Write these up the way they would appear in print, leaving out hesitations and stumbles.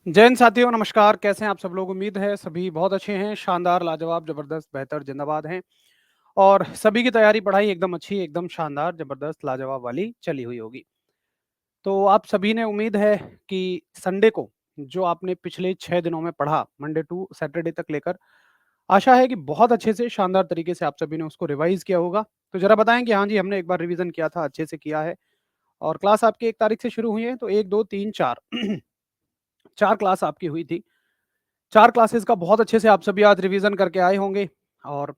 जय हिंद साथियों, नमस्कार। कैसे हैं आप सब लोग? उम्मीद है सभी बहुत अच्छे हैं, शानदार, लाजवाब, ज़बरदस्त, बेहतर, ज़िंदाबाद हैं और सभी की तैयारी, पढ़ाई एकदम अच्छी, एकदम शानदार, ज़बरदस्त, लाजवाब वाली चली हुई होगी। तो आप सभी ने उम्मीद है कि संडे को जो आपने पिछले 6 दिनों में पढ़ा, मंडे टू सैटरडे तक लेकर, आशा है कि बहुत अच्छे से, शानदार तरीके से आप सभी ने उसको रिवाइज़ किया होगा। तो ज़रा बताएँ कि हाँ जी, हमने एक बार रिवीज़न किया था, अच्छे से किया है और क्लास आपकी 1 तारीख से शुरू हुई है, तो 1, 2, 3, 4 4 क्लास आपकी हुई थी। 4 क्लासेस का बहुत अच्छे से आप सभी आज रिवीजन करके आए होंगे और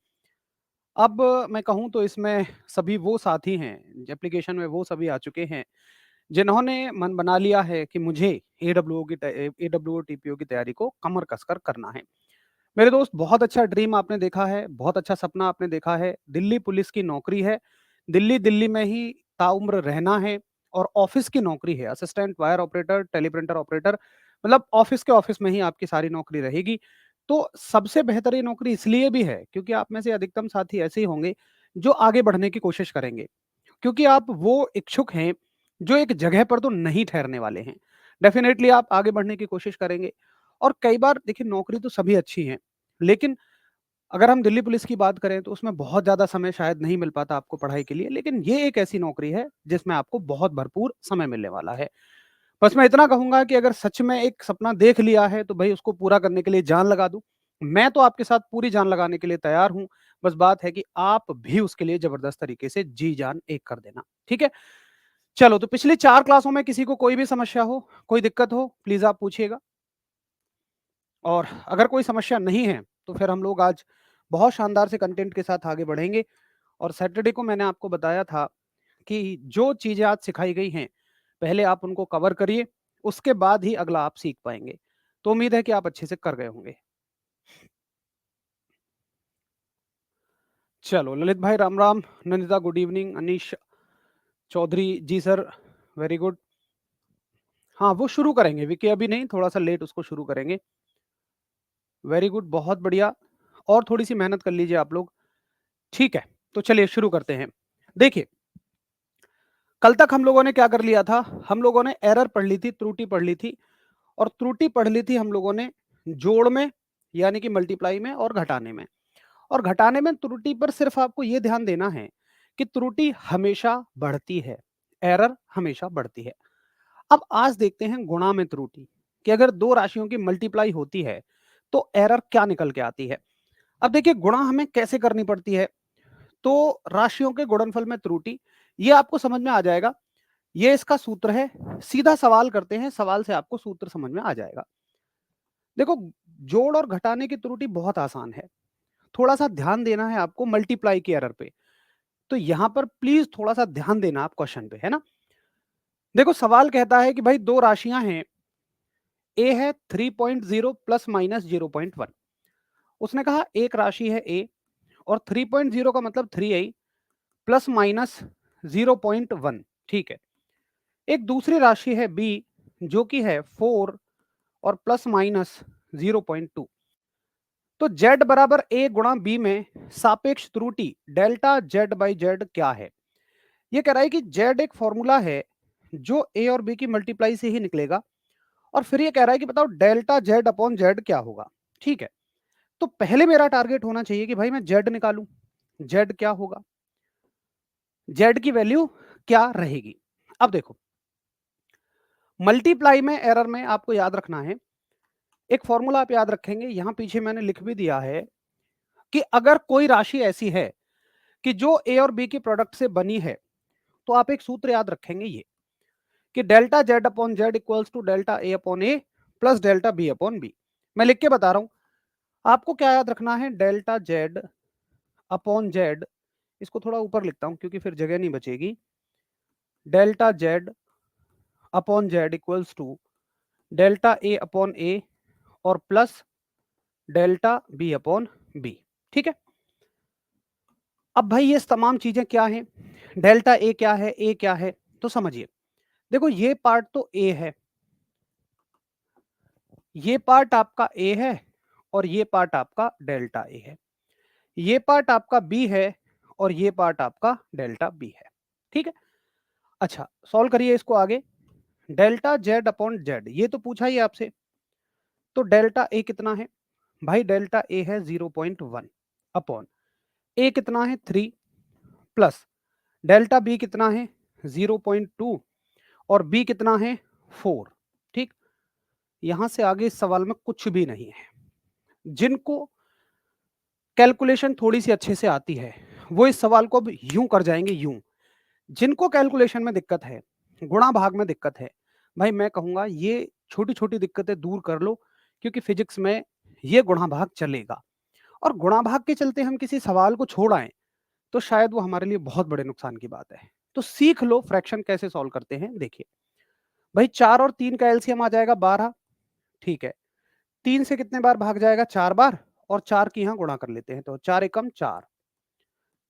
अब मैं कहूँ तो इसमें सभी वो साथी हैं, एप्लीकेशन में वो सभी आ चुके हैं, जिन्होंने मन बना लिया है कि मुझे एडब्ल्यूओ, टीपीओ की तैयारी को कमर कसकर करना है। मेरे दोस्त, बहुत अच्छा ड्रीम आपने देखा है, बहुत अच्छा सपना आपने देखा है, दिल्ली पुलिस की नौकरी है, दिल्ली में ही ताउम्र रहना है और ऑफ़िस की नौकरी है, assistant wire operator, teleprinter operator, मतलब ऑफ़िस के ऑफ़िस में ही आपकी सारी नौकरी रहेगी। तो सबसे बेहतर ये नौकरी इसलिए भी है, क्योंकि आप में से अधिकतम साथी ऐसे ही होंगे, जो आगे बढ़ने की कोशिश करेंगे। क्योंकि आप वो इच्छुक हैं, जो एक जगह पर तो नहीं ठहरने वाले हैं। डेफ़िनेटली आप आगे बढ़ने की कोशिश करेंगे और कई बार देखिए, नौकरी तो सभी अच्छी हैं, लेकिन अगर हम दिल्ली पुलिस की बात करें तो उसमें बहुत ज़्यादा समय शायद नहीं मिल पाता आपको पढ़ाई के लिए, लेकिन ये एक ऐसी नौकरी है जिसमें आपको बहुत भरपूर समय मिलने वाला है। बस मैं इतना कहूँगा कि अगर सच में एक सपना देख लिया है तो भई उसको पूरा करने के लिए जान लगा दूँ। मैं तो आपके साथ पूरी जान लगाने के लिए तैयार हूँ। बस बात है कि आप भी उसके लिए ज़बरदस्त तरीके से जी-जान एक कर देना, ठीक है? चलो, तो पिछली 4 क्लासों में किसी को कोई भी समस्या हो, कोई दिक्कत हो, प्लीज़ आप पूछिएगा। और अगर कोई समस्या नहीं है, तो फिर हम लोग आज बहुत शानदार से कंटेंट के साथ आगे बढ़ेंगे और सैटरडे को मैंने आपको बताया था कि जो चीज़ें आज सिखाई गई हैं, पहले आप उनको कवर करिए, उसके बाद ही अगला आप सीख पाएँगे। तो उम्मीद है कि आप अच्छे से कर गए होंगे। चलो, ललित भाई राम-राम, नंदिता गुड इवनिंग, अनीश चौधरी जी सर, वेरी गुड। हाँ, वो शुरू करेंगे, विकी अभी नहीं, थोड़ा-सा लेट उसको शुरू करेंगे। वेरी गुड, बहुत बढ़िया और थोड़ी-सी मेहनत कर लीजिए आप लोग। ठीक है, तो चलिए शुरू करते हैं। देखिए, कल तक हम लोगों ने क्या कर लिया था, हम लोगों ने एरर पढ़ ली थी, त्रुटि पढ़ ली थी और त्रुटि पढ़ ली थी हम लोगों ने जोड़ में, यानी कि मल्टीप्लाई में और घटाने में। और घटाने में त्रुटि पर सिर्फ आपको ये ध्यान देना है कि त्रुटि हमेशा बढ़ती है, एरर हमेशा बढ़ती है। अब आज देखते हैं गुणा में त्रुटि, कि अगर 2 राशियों की मल्टीप्लाई होती है, तो एरर क्या निकल के आती है। अब देखिए, गुणा हमें कैसे करनी पड़ती है, तो राशियों के गुणनफल में त्रुटि, ये आपको समझ में आ जाएगा। ये इसका सूत्र है, सीधा सवाल करते हैं, सवाल से आपको सूत्र समझ में आ जाएगा। देखो, जोड़ और घटाने की त्रुटि बहुत आसान है, थोड़ा-सा ध्यान देना है आपको मल्टीप्लाई की एरर पे। तो यहाँ पर प्लीज़ थोड़ा-सा ध्यान देना आप क्वेश्चन पे, है ना? देखो, सवाल कहता है कि भाई 2 राशियाँ हैं, ए है 3.0 प्लस माइनस 0.1। उसने कहा एक राशि है ए और 3.0 का मतलब 3i प्लस माइनस 0.1, ठीक है। एक दूसरी राशि है बी, जो कि है 4 और प्लस माइनस 0.2। तो z बराबर a गुणा b में सापेक्ष त्रुटि डेल्टा z बाई जेड क्या है? ये कह रहा है कि z एक फॉर्मूला है जो a और b की मल्टीप्लाई से ही निकलेगा और फिर ये कह रहा है कि बताओ डेल्टा z अपॉन जेड क्या होगा। ठीक है, तो पहले मेरा टारगेट होना चाहिए कि भाई मैं z निकालूं। z क्या होगा, z की वैल्यू क्या रहेगी। अब देखो, मल्टीप्लाई में एरर में आपको याद रखना है, एक फॉर्मूला आप याद रखेंगे, यहां पीछे मैंने लिख भी दिया है कि अगर कोई राशि ऐसी है कि जो ए और बी की प्रोडक्ट से बनी है, तो आप एक सूत्र याद रखेंगे ये, कि delta Z upon Z equals to delta A upon A plus delta B upon B. मैं लिख के बता रहा हूं, आपको क्या याद रखना है, डेल्टा जेड अपॉन जेड, इसको थोड़ा ऊपर लिखता हूं क्योंकि फिर जगह नहीं बचेगी, delta Z upon Z equals to delta A upon A और plus delta B upon B. ठीक है, अब भाई ये तमाम चीजें क्या हैं, डेल्टा ए क्या है, ए क्या है, तो समझिए। देखो, ये पार्ट तो ए है, ये पार्ट आपका ए है और ये पार्ट आपका डेल्टा ए है, ये पार्ट आपका बी है और ये पार्ट आपका डेल्टा बी है। ठीक है, अच्छा सॉल्व करिए इसको आगे। डेल्टा जेड अपॉन जेड, ये तो पूछा ही आपसे, तो डेल्टा ए कितना है भाई? डेल्टा ए है 0.1 अपॉन ए कितना है 3 प्लस डेल्टा बी कितना है 0.2 और बी कितना है 4। ठीक, यहां से आगे इस सवाल में कुछ भी नहीं है। जिनको कैलकुलेशन थोड़ी सी अच्छे से आती है वो इस सवाल को अब यूं कर जाएंगे, यूं। जिनको कैलकुलेशन में दिक्कत है, गुणा भाग में दिक्कत है, भाई मैं कहूंगा ये छोटी छोटी दिक्कतें दूर कर लो, क्योंकि फिजिक्स में ये गुणा भाग चलेगा। और गुणा भाग के चलते हम किसी सवाल को छोड़ आए तो शायद वो हमारे लिए बहुत बड़े नुकसान की बात है। तो सीख लो फ्रैक्शन कैसे सॉल्व करते हैं। देखिए भाई 4 और 3 का एलसीएम आ जाएगा 12। ठीक है, 3 से कितने बार भाग जाएगा? 4 बार। और 4 की यहां गुणा कर लेते हैं तो 4 एकम 4।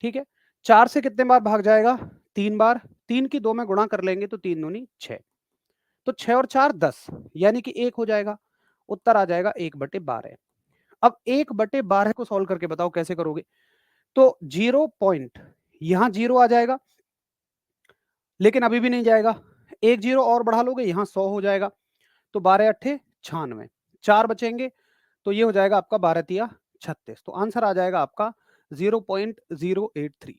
ठीक है, 4 से कितने बार भाग जाएगा? 3 बार। 3 की 2 में गुणा कर लेंगे तो 3 दूनी 6। तो 6 और 4 10, यानी कि 1 हो जाएगा। उत्तर आ जाएगा 1/12। अब 1/12 को सॉल्व करके बताओ कैसे करोगे? तो 0 पॉइंट, यहां 0 आ जाएगा, लेकिन अभी भी नहीं जाएगा। एक 0 और बढ़ा लोगे, यहां 100 हो जाएगा। तो 12 अट्ठे 96, 4 बचेंगे, तो ये हो जाएगा आपका 12 तिया 36। तो आंसर आ जाएगा आपका 0.083।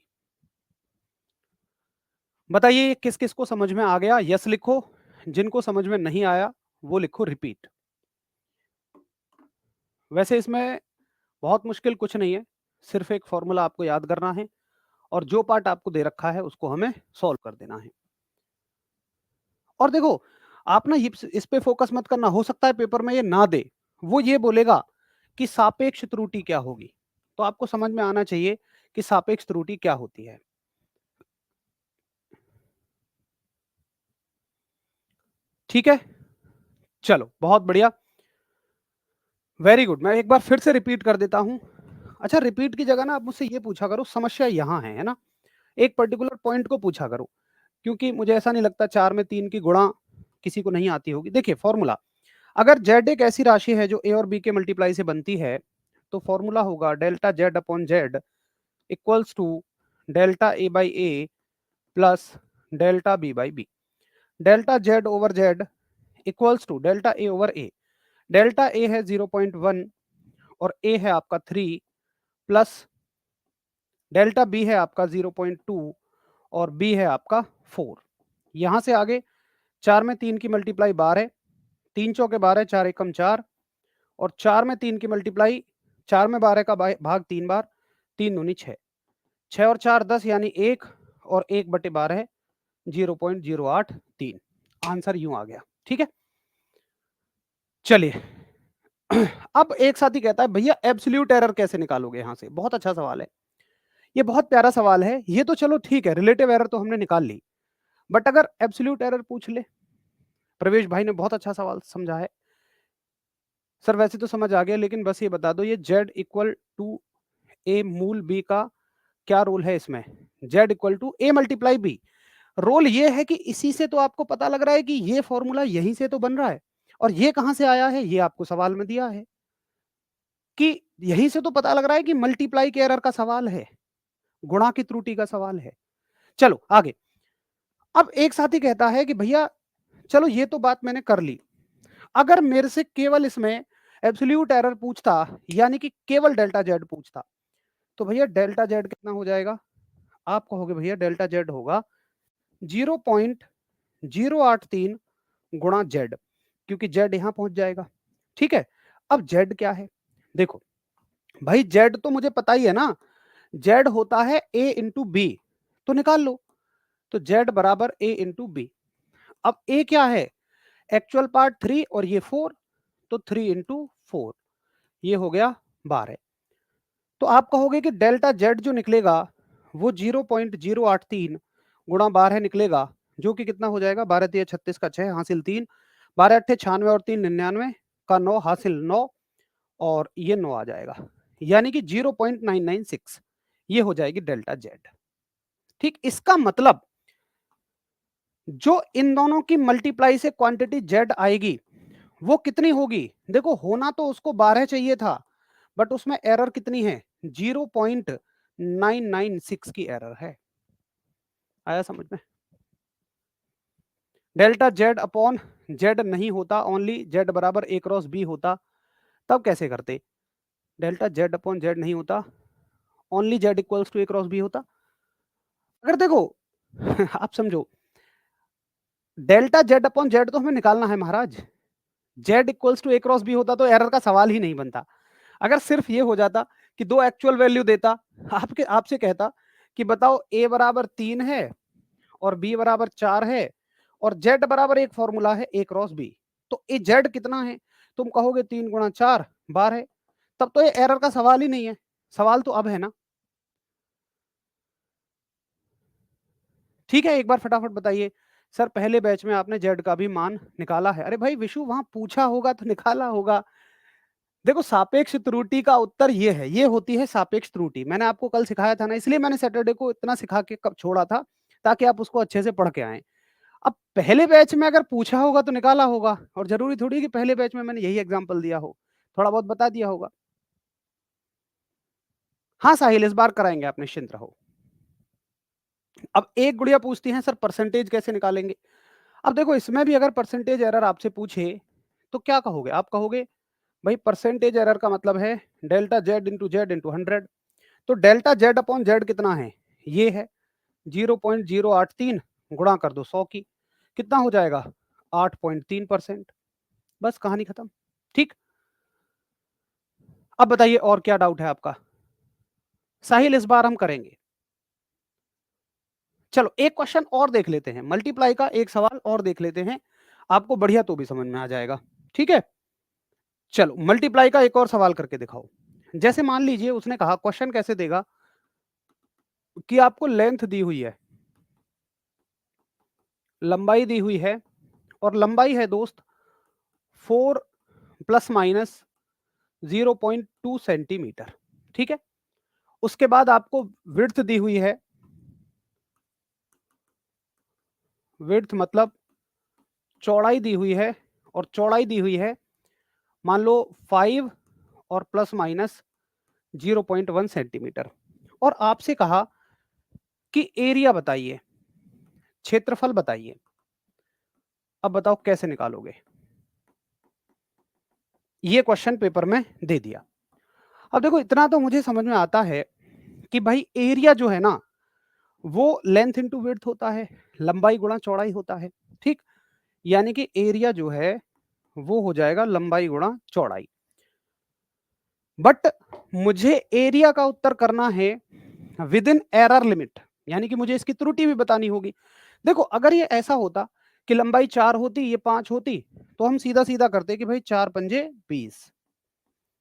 बताइए किस किस को समझ में आ गया? यस लिखो, जिनको समझ में नहीं आया वो लिखो रिपीट। वैसे इसमें बहुत मुश्किल कुछ नहीं है, सिर्फ एक फॉर्मूला आपको याद करना है और जो पार्ट आपको दे रखा है उसको हमें सॉल्व कर देना है। और देखो, आप ना इस पे फोकस मत करना, हो सकता है पेपर में ये ना दे, वो ये बोलेगा कि सापेक्ष त्रुटि क्या होगी। तो आपको समझ में आना चाहिए कि सापेक्ष त्रुटि क्या होती है। ठीक है, चलो बहुत बढ़िया, वेरी गुड। मैं एक बार फिर से रिपीट कर देता हूं। अच्छा, रिपीट की जगह ना आप मुझसे ये पूछा करो समस्या यहाँ है ना, एक पर्टिकुलर पॉइंट को पूछा करो, क्योंकि मुझे ऐसा नहीं लगता 4 में 3 की गुणा किसी को नहीं आती होगी। देखिए फॉर्मूला, अगर जेड एक ऐसी राशि है जो ए और बी के मल्टीप्लाई से बनती है, तो फॉर्मूला होगा delta Z upon Z equals to delta A by A plus delta B by B. Delta Z over Z equals to delta A over A. Delta A है 0.1 और ए है आपका 3 प्लस डेल्टा बी है आपका 0.2 और B है आपका 4। यहां से आगे 4 में 3 की मल्टीप्लाई 12 है, 3 चौके 12, 4 एकम 4 और 4 में 3 की मल्टीप्लाई, 4 में 12 का भाग 3 बार, 3 दूनी 6, 6 और 4 10 यानी 1 और 1/12 0.083। आंसर यूं आ गया। ठीक है, चलिए अब एक साथी कहता है भैया एब्सोल्यूट एरर कैसे निकालोगे यहां से? बहुत अच्छा सवाल है, ये बहुत प्यारा सवाल है। ये तो चलो ठीक है, रिलेटिव एरर तो हमने निकाल ली, बट अगर एब्सोल्यूट एरर पूछ ले। प्रवेश भाई ने बहुत अच्छा सवाल समझा है। सर वैसे तो समझ आ गया, लेकिन बस ये बता दो ये z इक्वल टू ए मूल b का क्या रोल है इसमें? z equal to A multiply B. Role ये है कि इसी से तो आपको पता लग रहा है कि ये फॉर्मूला यहीं से तो बन रहा है, और ये कहां से आया है? ये आपको सवाल में दिया है कि यहीं से तो पता लग रहा है कि मल्टीप्लाई के एरर का सवाल है, गुणा की त्रुटि का सवाल है। चलो आगे। अब एक साथी कहता है कि भैया चलो ये तो बात मैंने कर ली, अगर मेरे से केवल इसमें एब्सोल्यूट एरर पूछता, यानी कि केवल डेल्टा जेड पूछता, तो भैया डेल्टा जेड कितना हो जाएगा? आप कहोगे भैया डेल्टा जेड होगा 0.083 गुणा जेड, क्योंकि जेड यहां पहुंच जाएगा। ठीक है, अब जेड क्या है? देखो भाई जेड तो मुझे पता ही है ना, जेड होता है ए इंटू बी, तो निकाल लो। तो जेड बराबर ए इंटू बी। अब ए क्या है? एक्चुअल पार्ट 3 और ये 4, तो 3 इंटू 4, ये हो गया 12। तो आप कहोगे कि डेल्टा जेड जो निकलेगा वो 0.083 गुणा 12 निकलेगा, जो कि कितना हो जाएगा? 12 तिया 36 का 6 हासिल 3, 12 अट्ठे 96 और 3 99 का 9 हासिल 9, और ये 9 आ जाएगा, यानी कि 0.996 ये हो जाएगी डेल्टा जेड। ठीक, इसका मतलब जो इन दोनों की मल्टीप्लाई से क्वांटिटी जेड आएगी वो कितनी होगी? देखो होना तो उसको 12 चाहिए था, बट उसमें एरर कितनी है? 0.996 की एरर है। आया समझ में? डेल्टा जेड अपॉन जेड नहीं होता, ओनली जेड बराबर ए क्रॉस बी होता, तब कैसे करते? डेल्टा जेड अपॉन जेड नहीं होता, only Z equals to A cross B होता। अगर देखो आप समझो, डेल्टा जेड अपॉन जेड तो हमें निकालना है महाराज। Z equals to A cross B होता तो एरर का सवाल ही नहीं बनता। अगर सिर्फ ये हो जाता कि दो एक्चुअल वैल्यू देता, आपसे कहता कि बताओ ए बराबर 3 है और बी बराबर 4 है और जेड बराबर एक फॉर्मूला है ए क्रॉस बी, तो ए जेड कितना है? तुम कहोगे 3 गुणा 4 12 है। तब तो ये एरर का सवाल ही नहीं है। सवाल तो अब है ना। ठीक है, एक बार फटाफट बताइए, सर पहले बैच में आपने जेड का भी मान निकाला है। अरे भाई विशु, वहां पूछा होगा तो निकाला होगा। देखो, सापेक्ष त्रुटि का उत्तर ये है, ये होती है सापेक्ष त्रुटि। मैंने आपको कल सिखाया था ना, इसलिए मैंने सैटरडे को इतना सिखा के कब छोड़ा था, ताकि आप उसको अच्छे से पढ़ के आए। अब पहले बैच में अगर पूछा होगा तो निकाला होगा, और जरूरी थोड़ी कि पहले बैच में मैंने यही एग्जाम्पल दिया हो, थोड़ा बहुत बता दिया होगा। हाँ साहिल, इस बार कराएंगे, आप निश्चिंत रहो। अब एक गुड़िया पूछती है, सर परसेंटेज कैसे निकालेंगे? अब देखो, इसमें भी अगर परसेंटेज एरर आपसे पूछे तो क्या कहोगे? आप कहोगे भाई परसेंटेज एरर का मतलब है डेल्टा जेड इंटू 100। तो डेल्टा जेड अपॉन जेड कितना है? ये है 0.083, गुणा कर दो 100 की, कितना हो जाएगा? 8.3%। बस कहानी खत्म। ठीक, अब बताइए और क्या डाउट है आपका? साहिल, इस बार हम करेंगे। चलो एक क्वेश्चन और देख लेते हैं, मल्टीप्लाई का एक सवाल और देख लेते हैं, आपको बढ़िया तो भी समझ में आ जाएगा। ठीक है, चलो मल्टीप्लाई का एक और सवाल करके दिखाओ। जैसे मान लीजिए उसने कहा, क्वेश्चन कैसे देगा कि आपको लेंथ दी हुई है, लंबाई दी हुई है, और लंबाई है दोस्त 4 प्लस माइनस 0.2 सेंटीमीटर। ठीक है, उसके बाद आपको विड्थ दी हुई है, विड्थ मतलब चौड़ाई दी हुई है, और चौड़ाई दी हुई है मान लो 5 और प्लस माइनस 0.1 सेंटीमीटर, और आपसे कहा कि एरिया बताइए, क्षेत्रफल बताइए। अब बताओ कैसे निकालोगे? ये क्वेश्चन पेपर में दे दिया। अब देखो, इतना तो मुझे समझ में आता है कि भाई एरिया जो है ना, वो लेंथ इंटू विड्थ होता है, लंबाई गुणा चौड़ाई होता है। ठीक, यानी कि एरिया जो है वो हो जाएगा लंबाई गुणा चौड़ाई। बट मुझे एरिया का उत्तर करना है विद इन एरर लिमिट, यानी कि मुझे इसकी त्रुटि भी बतानी होगी। देखो, अगर ये ऐसा होता कि लंबाई 4 होती, ये 5 होती, तो हम सीधा सीधा करते कि भाई 4 पंजे 20।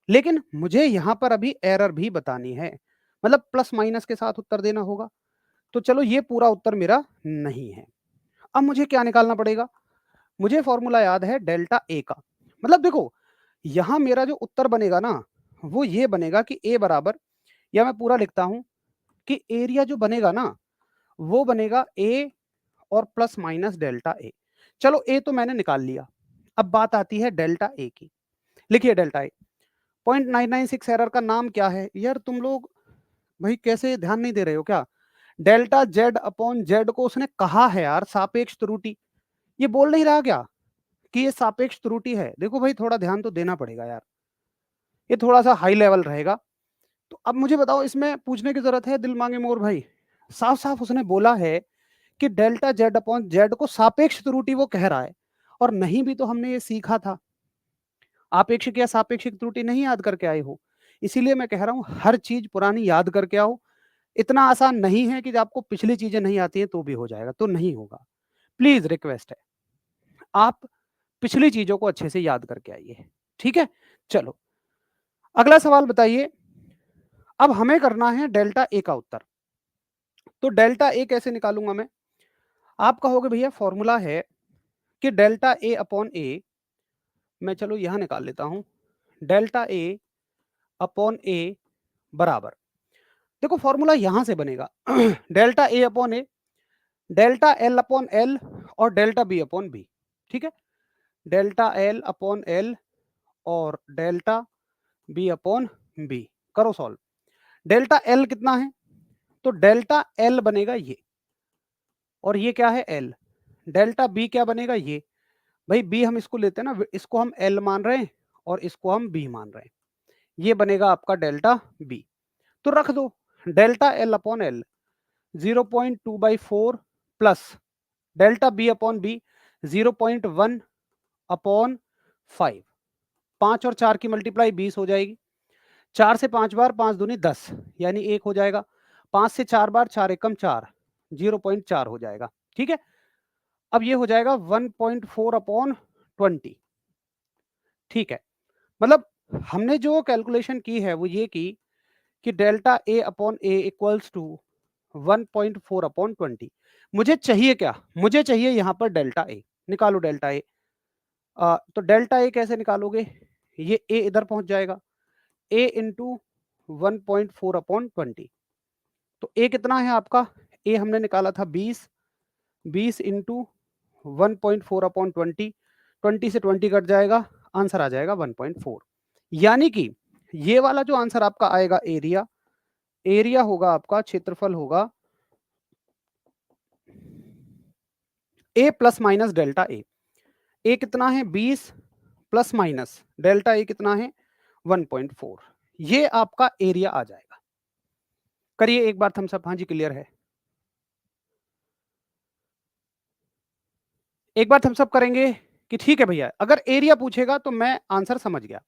लेकिन मुझे यहां पर अभी एरर भी बतानी है, मतलब प्लस माइनस के साथ उत्तर देना होगा। तो चलो, ये पूरा उत्तर मेरा नहीं है। अब मुझे क्या निकालना पड़ेगा? मुझे फॉर्मूला याद है डेल्टा ए का। मतलब देखो, यहां मेरा जो उत्तर बनेगा ना, वो ये बनेगा कि ए बराबर, या मैं पूरा लिखता हूं कि एरिया जो बनेगा ना, वो बनेगा ए और प्लस माइनस डेल्टा ए। चलो, ए तो मैंने निकाल लिया। अब बात आती है डेल्टा ए की। लिखिए डेल्टा ए। 0.996 एरर का नाम क्या है यार? तुम लोग भाई कैसे ध्यान नहीं दे रहे हो क्या? डेल्टा जेड अपॉन जेड को उसने कहा है यार सापेक्ष त्रुटि। ये बोल नहीं रहा क्या कि ये सापेक्ष त्रुटि है? देखो भाई, थोड़ा ध्यान तो देना पड़ेगा यार, ये थोड़ा सा हाई लेवल रहेगा। तो अब मुझे बताओ, इसमें पूछने की जरूरत है दिल मांगे मोर भाई? साफ साफ उसने बोला है कि डेल्टा जेड अपॉन जेड को सापेक्ष त्रुटि वो कह रहा है। और नहीं भी तो हमने ये सीखा था, आपेक्षिक या सापेक्षिक त्रुटि नहीं याद करके आए हो। इसीलिए मैं कह रहा हूं, हर चीज पुरानी याद करके आओ। इतना आसान नहीं है कि आपको पिछली चीजें नहीं आती हैं तो भी हो जाएगा, तो नहीं होगा। प्लीज रिक्वेस्ट है, आप पिछली चीजों को अच्छे से याद करके आइए। ठीक है, चलो अगला सवाल बताइए। अब हमें करना है डेल्टा ए का उत्तर। तो डेल्टा ए कैसे निकालूंगा मैं? आप कहोगे भैया फॉर्मूला है कि डेल्टा ए अपॉन ए, मैं चलो यहां निकाल लेता हूं, डेल्टा ए अपॉन ए बराबर, देखो फॉर्मूला यहां से बनेगा delta A upon A, delta L upon L, और डेल्टा बी अपॉन बी। ठीक है, डेल्टा एल अपॉन एल और डेल्टा बी अपॉन बी। करो सॉल्व। डेल्टा एल कितना है? तो डेल्टा एल बनेगा ये, और ये क्या है? एल। डेल्टा बी क्या बनेगा? ये। भाई बी हम इसको लेते हैं ना, इसको हम एल मान रहे हैं, और इसको हम बी मान रहे हैं, ये बनेगा आपका डेल्टा बी। तो रख दो delta L upon L 0.2/4 plus delta B upon B 0.1 upon 5। 5 और 4 की मल्टीप्लाई 20 हो जाएगी। 4 से 5 बार 5 दूनी 10 यानी 1 हो जाएगा। 5 से 4 बार 4 एकम 4 0.4 हो जाएगा। ठीक है, अब ये हो जाएगा 1.4 अपॉन 20। ठीक है, मतलब हमने जो कैलकुलेशन की है वो ये की कि delta A upon A equals to 1.4 upon 20। मुझे चाहिए क्या, मुझे चाहिए यहाँ पर डेल्टा ए। निकालो डेल्टा ए। तो डेल्टा ए कैसे निकालोगे, ये ए इधर पहुंच जाएगा, ए इंटू 1.4 अपॉन 20। तो ए कितना है आपका, ए हमने निकाला था 20, 20 इंटू 1.4 अपॉन 20, 20 से 20 कट जाएगा, आंसर आ जाएगा 1.4। यानी कि ये वाला जो आंसर आपका आएगा एरिया, एरिया होगा आपका, क्षेत्रफल होगा ए प्लस माइनस डेल्टा ए। ए कितना है 20 प्लस माइनस डेल्टा ए कितना है 1.4, ये आपका एरिया आ जाएगा। करिए एक बार थम्स अप, हाँ जी क्लियर है। एक बार थम्स अप करेंगे कि ठीक है भैया, अगर एरिया पूछेगा तो मैं आंसर समझ गया।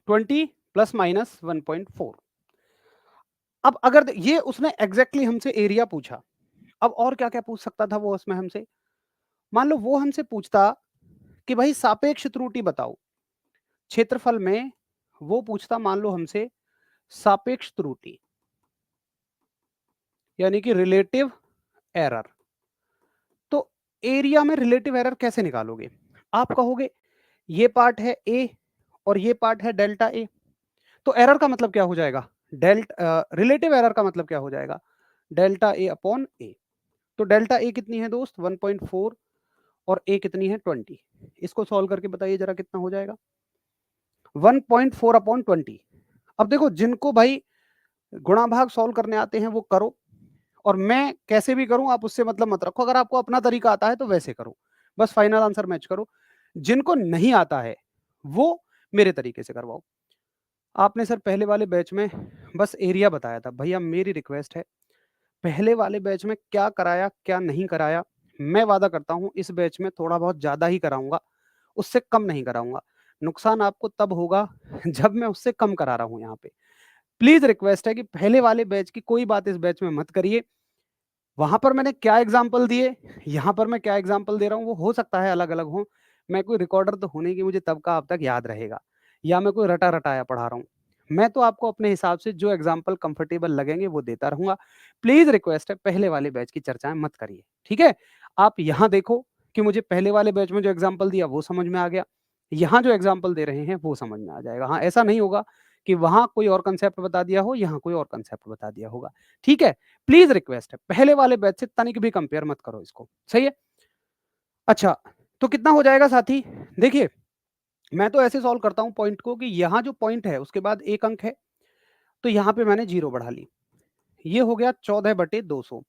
20 प्लस माइनस 1.4। अब अगर ये उसने एग्जैक्टली हमसे एरिया पूछा, अब और क्या क्या पूछ सकता था वो उसमें हमसे। मान लो वो हमसे पूछता कि भाई सापेक्ष त्रुटि बताओ, क्षेत्रफल में वो पूछता मान लो हमसे सापेक्ष त्रुटि यानी कि रिलेटिव एरर। तो एरिया में रिलेटिव एरर कैसे निकालोगे, आप कहोगे ये पार्ट है ए और ये पार्ट है डेल्टा ए, तो एरर का मतलब क्या हो जाएगा, रिलेटिव एरर का मतलब क्या हो जाएगा, डेल्टा ए अपॉन ए। तो डेल्टा ए कितनी है दोस्त 1.4 और ए कितनी है 20। इसको सॉल्व करके बताइए जरा कितना हो जाएगा 1.4 अपॉन 20। अब देखो जिनको भाई गुणा भाग सॉल्व करने आते हैं वो करो, और मैं कैसे भी करूं आप उससे मतलब मत रखो, अगर आपको अपना तरीका आता है तो वैसे करो, बस फाइनल आंसर मैच करो। जिनको नहीं आता है वो मेरे तरीके से करवाओ। आपने सर पहले वाले बैच में बस एरिया बताया था, भैया मेरी रिक्वेस्ट है पहले वाले बैच में क्या कराया क्या नहीं कराया, मैं वादा करता हूं इस बैच में थोड़ा बहुत ज्यादा ही कराऊंगा, उससे कम नहीं कराऊंगा। नुकसान आपको तब होगा जब मैं उससे कम करा रहा हूं यहाँ पे। प्लीज रिक्वेस्ट है कि पहले वाले बैच की कोई बात इस बैच में मत करिए। वहां पर मैंने क्या एग्जाम्पल दिए, यहाँ पर मैं क्या एग्जाम्पल दे रहा हूँ, वो हो सकता है अलग अलग हो। मैं कोई रिकॉर्डर तो होने की मुझे तब का अब तक याद रहेगा, या मैं कोई रटा रटाया पढ़ा रहा हूँ। मैं तो आपको अपने हिसाब से जो एग्जाम्पल कंफर्टेबल लगेंगे वो देता रहूंगा। प्लीज रिक्वेस्ट है पहले वाले बैच की चर्चाएं मत करिए, ठीक है। आप यहाँ देखो कि मुझे पहले वाले बैच में जो एग्जाम्पल दिया वो समझ में आ गया, यहाँ जो एग्जाम्पल दे रहे हैं वो समझ में आ जाएगा। हाँ, ऐसा नहीं होगा कि वहां कोई और कंसेप्ट बता दिया हो यहाँ कोई और कंसेप्ट बता दिया होगा, ठीक है। प्लीज रिक्वेस्ट है पहले वाले बैच से तनिक भी कंपेयर मत करो इसको, सही है। अच्छा, तो कितना हो जाएगा साथी, देखिए मैं तो ऐसे सॉल्व करता हूं पॉइंट को कि यहाँ जो पॉइंट है उसके बाद एक अंक है, तो यहाँ पे मैंने 0 बढ़ा ली, ये हो गया 14/200।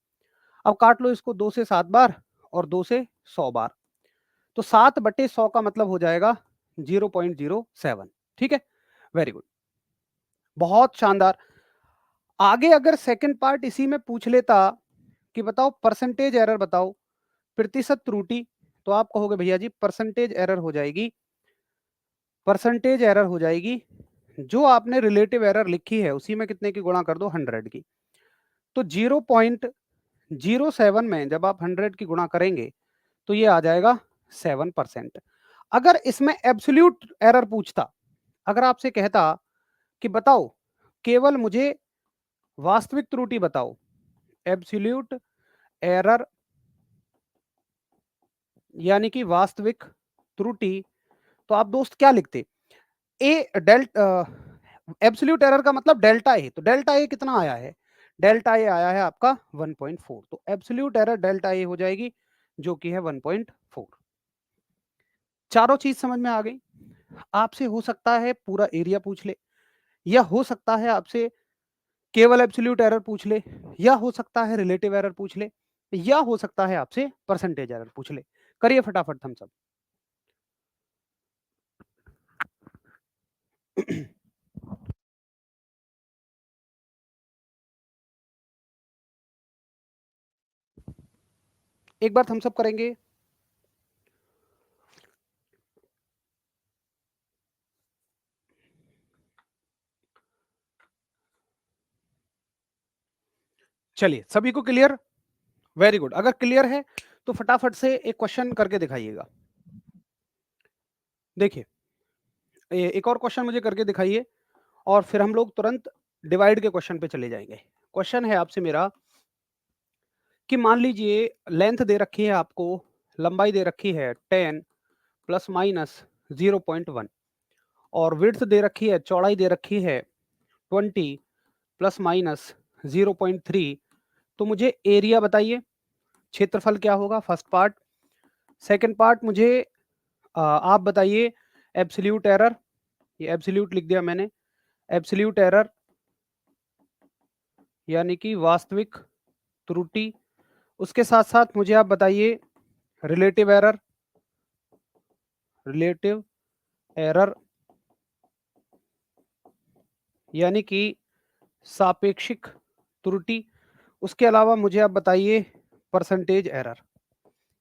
अब काट लो इसको 2 से 7 बार और 2 से 100 बार, तो 7/100 का मतलब हो जाएगा 0.07। ठीक है, वेरी गुड, बहुत शानदार। आगे अगर सेकंड पार्ट इसी में पूछ लेता कि बताओ परसेंटेज एरर बताओ, प्रतिशत त्रुटि, तो आप कहोगे भैया जी परसेंटेज एरर हो जाएगी, परसेंटेज एरर हो जाएगी जो आपने रिलेटिव एरर लिखी है उसी में कितने की गुणा कर दो 100 की। तो 0.07 में जब आप 100 की गुणा करेंगे तो ये आ जाएगा 7%। अगर इसमें एब्सोल्यूट एरर पूछता, अगर आपसे कहता कि बताओ केवल मुझे वास्तविक त्रुटि बताओ, एब्सोल्यूट एरर यानी कि वास्तविक त्रुटि, तो आप दोस्त क्या लिखते, ए डेल्टा, एब्सोल्यूट एरर का मतलब डेल्टा ए, तो डेल्टा ए कितना आया है, डेल्टा ए आया है आपका 1.4, तो एब्सोल्यूट एरर डेल्टा ए हो जाएगी जो कि है 1.4। चारों चीज समझ में आ गई। आपसे हो सकता है पूरा एरिया पूछ ले, या हो सकता है आपसे केवल एब्सोल्यूट एरर पूछ ले, या हो सकता है रिलेटिव एरर पूछ ले, या हो सकता है आपसे परसेंटेज एरर पूछ ले। करिए फटाफट थम्स अप। एक बार थम्स अप करेंगे। चलिए, सभी को क्लियर? Very good. अगर क्लियर है तो फटाफट से एक क्वेश्चन करके दिखाइएगा। देखिए, एक और क्वेश्चन मुझे करके दिखाइए और फिर हम लोग तुरंत डिवाइड के क्वेश्चन पे चले जाएंगे। क्वेश्चन है आपसे मेरा कि मान लीजिए लेंथ दे रखी है आपको, लंबाई दे रखी है 10 प्लस माइनस 0.1 और विड्थ दे रखी है, चौड़ाई दे रखी है 20 प्लस माइनस 0.3। तो मुझे एरिया बताइए, क्षेत्रफल क्या होगा, फर्स्ट पार्ट। सेकंड पार्ट मुझे आप बताइए एब्सोल्यूट एरर, ये एब्सोल्यूट लिख दिया मैंने, एब्सोल्यूट एरर यानी कि वास्तविक त्रुटि। उसके साथ साथ मुझे आप बताइए रिलेटिव एरर, रिलेटिव एरर यानी कि सापेक्षिक त्रुटि। उसके अलावा मुझे आप बताइए परसेंटेज एरर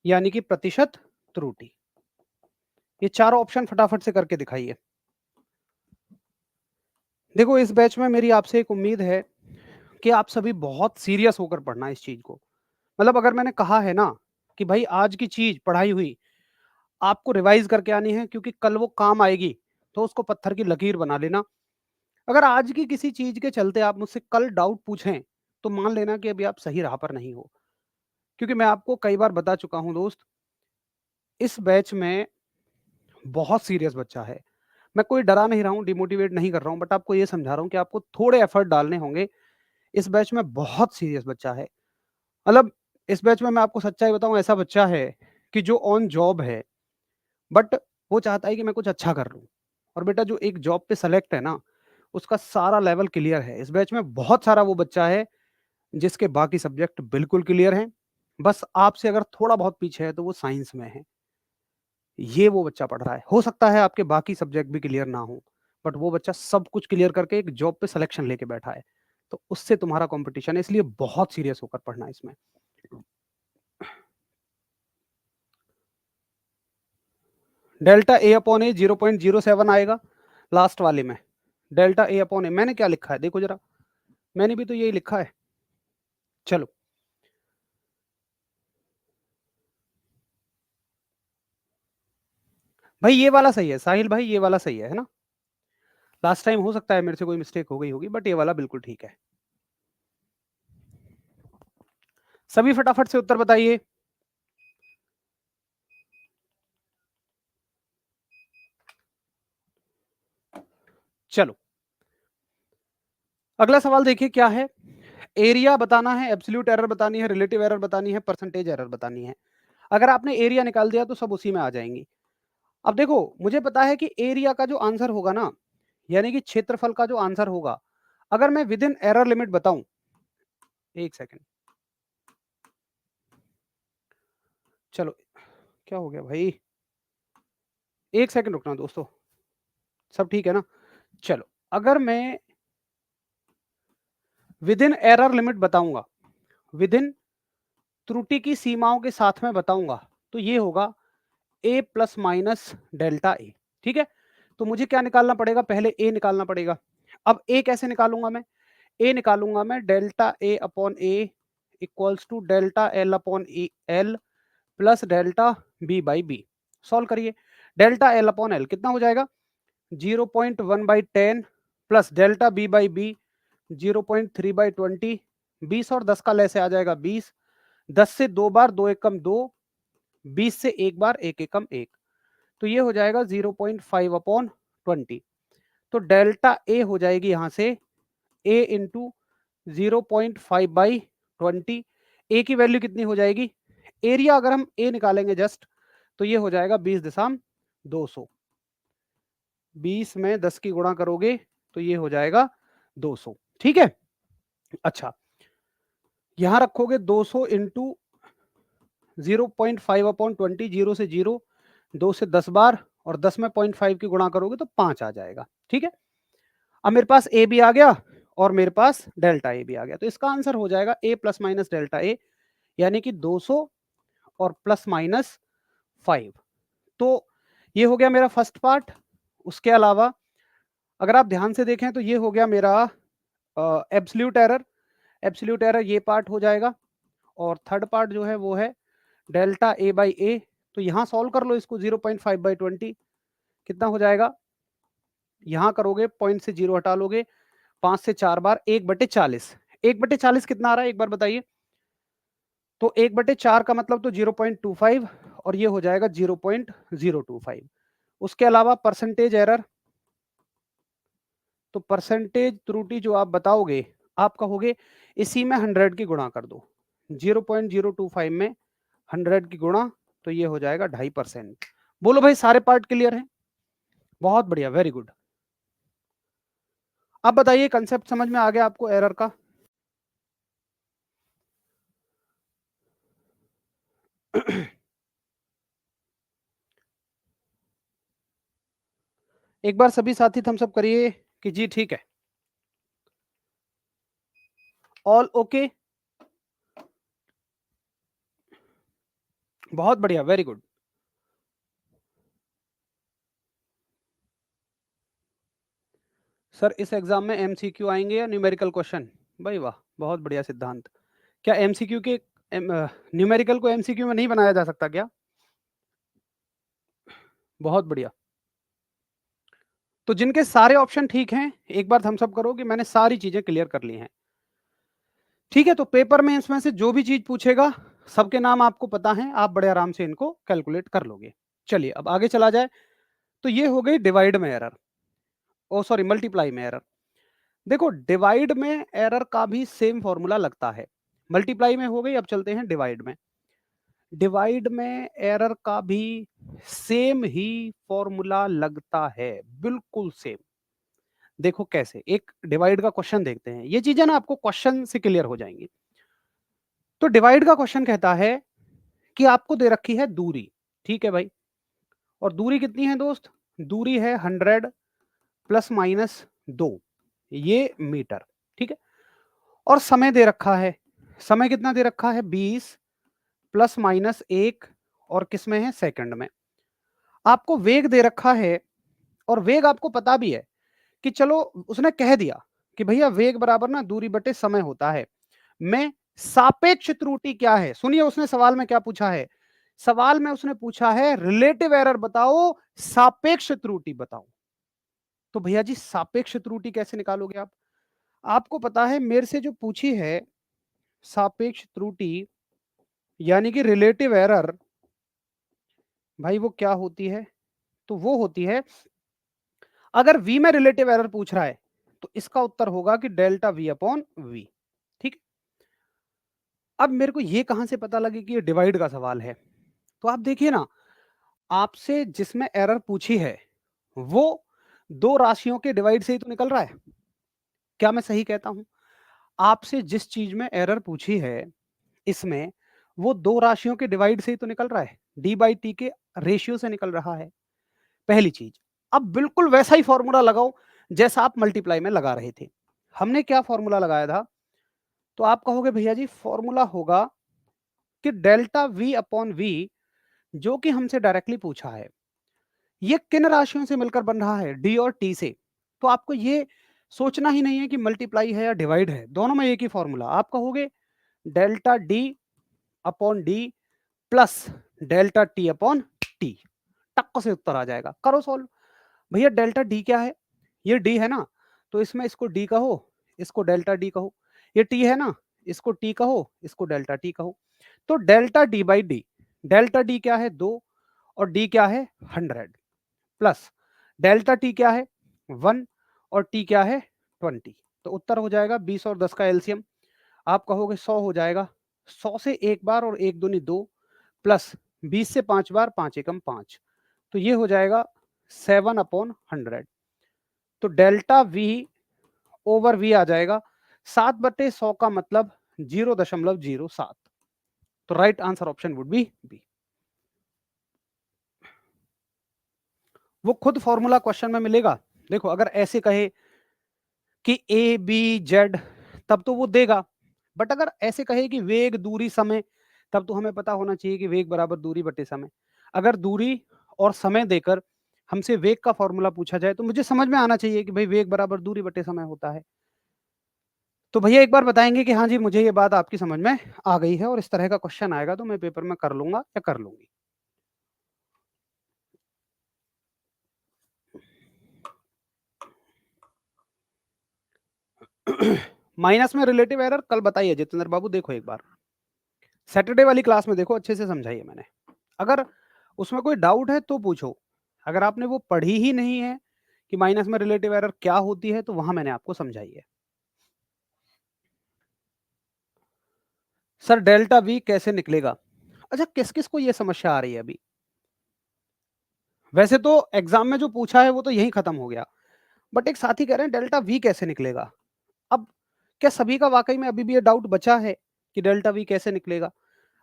यानी कि प्रतिशत त्रुटि। ये चारों ऑप्शन फटाफट से करके दिखाइए। देखो, इस बैच में मेरी आपसे एक उम्मीद है कि आप सभी बहुत सीरियस होकर पढ़ना इस चीज को। मतलब अगर मैंने कहा है ना कि भाई आज की चीज पढ़ाई हुई आपको रिवाइज करके आनी है क्योंकि कल वो काम आएगी, तो उसको पत्थर की लकीर बना लेना। अगर आज की किसी चीज के चलते आप मुझसे कल डाउट पूछें तो मान लेना कि अभी आप सही राह पर नहीं हो, क्योंकि मैं आपको कई बार बता चुका हूं दोस्त, इस बैच में बहुत सीरियस बच्चा है। मैं कोई डरा नहीं रहा हूँ, डिमोटिवेट नहीं कर रहा हूँ, बट आपको ये समझा रहा हूँ कि आपको थोड़े एफर्ट डालने होंगे। इस बैच में बहुत सीरियस बच्चा है। मतलब इस बैच में मैं आपको सच्चाई बताऊं, ऐसा बच्चा है कि जो ऑन जॉब है बट वो चाहता है कि मैं कुछ अच्छा कर लूं। और बेटा जो एक जॉब पे सेलेक्ट है ना, उसका सारा लेवल क्लियर है। इस बैच में बहुत सारा वो बच्चा है जिसके बाकी सब्जेक्ट बिल्कुल क्लियर हैं, बस आपसे अगर थोड़ा बहुत पीछे है तो वो साइंस में है। ये वो बच्चा पढ़ रहा है। हो सकता है आपके बाकी सब्जेक्ट भी क्लियर ना हो, बट वो बच्चा सब कुछ क्लियर करके एक जॉब पे सिलेक्शन लेके बैठा है। तो उससे तुम्हारा कंपटीशन है, इसलिए बहुत सीरियस होकर पढ़ना इसमें। डेल्टा ए अपॉन ए 0.07 आएगा लास्ट वाले में। डेल्टा ए अपॉन ए मैंने क्या लिखा है देखो जरा, मैंने भी तो यही लिखा है। चलो, भाई ये वाला सही है साहिल भाई, ये वाला सही है ना? लास्ट टाइम हो सकता है मेरे से कोई मिस्टेक हो गई होगी, बट ये वाला बिल्कुल ठीक है। सभी फटाफट से उत्तर बताइए। चलो, अगला सवाल देखिए क्या है। एरिया बताना है, एब्सोल्यूट एरर बतानी है, रिलेटिव एरर बतानी है, परसेंटेज एरर बतानी है। अगर आपने एरिया निकाल दिया तो सब उसी में आ जाएंगी। अब देखो, मुझे पता है कि एरिया का जो आंसर होगा ना, यानी कि क्षेत्रफल का जो आंसर होगा, अगर मैं विद इन एरर लिमिट बताऊं, एक सेकेंड, चलो, क्या हो गया भाई, एक सेकंड रुकना दोस्तों, सब ठीक है ना? चलो, अगर मैं विद इन एरर लिमिट बताऊंगा, विद इन त्रुटि की सीमाओं के साथ में बताऊंगा, तो ये होगा ए प्लस माइनस डेल्टा ए। ठीक है, तो मुझे क्या निकालना पड़ेगा, पहले ए निकालना पड़ेगा। अब ए कैसे निकालूंगा मैं? ए निकालूंगा मैं delta A upon A equals to delta L upon L plus delta B by B. Solve करिए। डेल्टा एल अपॉन एल कितना हो जाएगा, 0.1/10 plus delta B by B 0.3/20। 20 और 10 का लेसे आ जाएगा 20। 10 से दो बार, दो एकम दो, 20 से एक बार, एक एकम एक। तो ये हो जाएगा 0.5/20। तो डेल्टा ए हो जाएगी यहां से ए इंटू 0.5/20। ए की वैल्यू कितनी हो जाएगी, एरिया अगर हम ए निकालेंगे जस्ट, तो ये हो जाएगा 20.200। 20 में 10 की गुणा करोगे तो ये हो जाएगा 200। ठीक है, अच्छा, यहां रखोगे 200 इंटू 0.5 अपॉन 20, 0 से 0, 2 से 10 बार, और 10 में 0.5 की गुणा करोगे तो 5 आ जाएगा। ठीक है, अब मेरे पास ए भी आ गया और मेरे पास डेल्टा ए भी आ गया, तो इसका आंसर हो जाएगा ए प्लस माइनस डेल्टा ए, यानी कि 200 और प्लस माइनस 5। तो ये हो गया मेरा फर्स्ट पार्ट। उसके अलावा अगर आप ध्यान से देखें तो ये हो गया मेरा एब्सोल्यूट एरर। एब्सोल्यूट एरर ये पार्ट हो जाएगा, और थर्ड पार्ट जो है वो है डेल्टा ए बाई ए। तो यहाँ सॉल्व कर लो इसको, 0.5 बाई 20 कितना हो जाएगा, यहाँ करोगे पॉइंट से 0 हटा लोगे, 5 से 4 बार 1/40। 1/40 कितना आ रहा है एक बार बताइए। तो 1/4 का मतलब तो 0.25, और ये हो जाएगा 0.025। उसके अलावा परसेंटेज एरर, तो परसेंटेज त्रुटि जो आप बताओगे, आप कहोगे इसी में 100 की गुणा कर दो, 0.025 में 100 की गुणा, तो ये हो जाएगा 2.5%। बोलो भाई सारे पार्ट क्लियर हैं? बहुत बढ़िया, वेरी गुड। अब बताइए कंसेप्ट समझ में आ गया आपको एरर का? एक बार सभी साथी थम्स अप करिए कि जी ठीक है, ऑल ओके। बहुत बढ़िया, वेरी गुड। सर इस एग्जाम में एमसीक्यू आएंगे या न्यूमेरिकल क्वेश्चन? भाई वाह, बहुत बढ़िया सिद्धांत। क्या एमसीक्यू के न्यूमेरिकल को एमसीक्यू में नहीं बनाया जा सकता क्या? बहुत बढ़िया। तो जिनके सारे ऑप्शन ठीक हैं एक बार थम्स अप करो कि मैंने सारी चीजें क्लियर कर ली हैं। ठीक है, तो पेपर में इसमें से जो भी चीज पूछेगा सबके नाम आपको पता है, आप बड़े आराम से इनको कैलकुलेट कर लोगे। चलिए अब आगे चला जाए। तो ये हो गई डिवाइड में एरर, ओ सॉरी मल्टीप्लाई में एरर। देखो डिवाइड में एरर का भी सेम फॉर्मूला लगता है, मल्टीप्लाई में हो गई, अब चलते हैं डिवाइड में। डिवाइड में एरर का भी सेम ही फॉर्मूला लगता है, बिल्कुल सेम। देखो कैसे, एक डिवाइड का क्वेश्चन देखते हैं, ये चीजें ना आपको क्वेश्चन से क्लियर हो जाएंगी। तो डिवाइड का क्वेश्चन कहता है कि आपको दे रखी है दूरी, ठीक है भाई, और दूरी कितनी है दोस्त? दूरी है 100 प्लस माइनस 2, ये मीटर, ठीक है। और समय दे रखा है, समय कितना दे रखा है? 20 प्लस माइनस 1, और किस में है? सेकंड में। आपको वेग दे रखा है, और वेग आपको पता भी है कि चलो उसने कह दिया कि भैया वेग बराबर ना दूरी बटे समय होता है, में सापेक्ष त्रुटि क्या है? सुनिए उसने सवाल में क्या पूछा है। सवाल में उसने पूछा है रिलेटिव एरर बताओ, सापेक्ष त्रुटि बताओ। तो भैया जी सापेक्ष त्रुटि कैसे निकालोगे आप? आपको पता है मेरे से जो पूछी है सापेक्ष त्रुटि यानी कि रिलेटिव एरर, भाई वो क्या होती है? तो वो होती है, अगर v में रिलेटिव एरर पूछ रहा है तो इसका उत्तर होगा कि डेल्टा v अपॉन v। ठीक। अब मेरे को ये कहां से पता लगे कि ये डिवाइड का सवाल है? तो आप देखिए ना, आपसे जिसमें एरर पूछी है वो दो राशियों के डिवाइड से ही तो निकल रहा है। क्या मैं सही कहता हूं? आपसे जिस चीज में एरर पूछी है इसमें वो दो राशियों के डिवाइड से ही तो निकल रहा है, डी बाई टी के रेशियो से निकल रहा है, पहली चीज। अब बिल्कुल वैसा ही फॉर्मूला लगाओ जैसा आप मल्टीप्लाई में लगा रहे थे। हमने क्या फॉर्मूला लगाया था? तो आप कहोगे भैया जी फॉर्मूला होगा कि डेल्टा वी अपॉन वी, जो कि हमसे डायरेक्टली पूछा है, ये किन राशियों से मिलकर बन रहा है? डी और टी से। तो आपको ये सोचना ही नहीं है कि मल्टीप्लाई है या डिवाइड है, दोनों में एक ही फॉर्मूला। आप कहोगे delta D upon D plus delta T upon T, टक्क से उत्तर आ जाएगा। करो सॉल्व। भैया डेल्टा डी क्या है? ये डी है ना, तो इसमें इसको डी कहो, इसको डेल्टा डी कहो। ये टी है ना, इसको टी कहो, इसको डेल्टा टी कहो। तो delta D by D, delta D क्या है? 2, और डी क्या है? 100, प्लस डेल्टा टी क्या है? 1, और टी क्या है? 20। तो उत्तर हो जाएगा 20 और 10 का एलसीएम। आप कहोगे 100 हो जाएगा, 100 से एक बार और एक दूनी 2, प्लस 20 से 5 बार, 5 एकम 5, तो ये हो जाएगा 7 अपॉन 100। तो डेल्टा वी ओवर वी आ जाएगा 7/100 का मतलब 0.07। तो right answer option would be B. वो खुद फॉर्मूला क्वेश्चन में मिलेगा। देखो अगर ऐसे कहे कि ए बी जेड तब तो वो देगा, बट अगर ऐसे कहे कि वेग दूरी समय, तब तो हमें पता होना चाहिए कि वेग बराबर दूरी बटे समय। अगर दूरी और समय देकर हमसे वेग का फॉर्मूला पूछा जाए तो मुझे समझ में आना चाहिए कि भाई वेग बराबर दूरी बटे समय होता है। तो भैया एक बार बताएंगे कि हाँ जी मुझे ये बात आपकी समझ में आ गई है और इस तरह का क्वेश्चन आएगा तो मैं पेपर में कर लूंगा या कर लूंगी। माइनस में रिलेटिव एरर कल बताइए जितेंद्र बाबू। देखो एक बार सैटरडे वाली क्लास में देखो अच्छे से समझाइए मैंने। अगर उसमें कोई डाउट है तो पूछो। अगर आपने वो पढ़ी ही नहीं है कि माइनस में रिलेटिव एरर क्या होती है तो वहां मैंने आपको समझाई है। सर डेल्टा वी कैसे निकलेगा? अच्छा किस किस को ये समस्या आ रही है अभी? वैसे तो एग्जाम में जो पूछा है वो तो यही खत्म हो गया, बट एक साथी कह रहे हैं डेल्टा वी कैसे निकलेगा। अब क्या सभी का वाकई में अभी भी ये डाउट बचा है कि डेल्टा वी कैसे निकलेगा?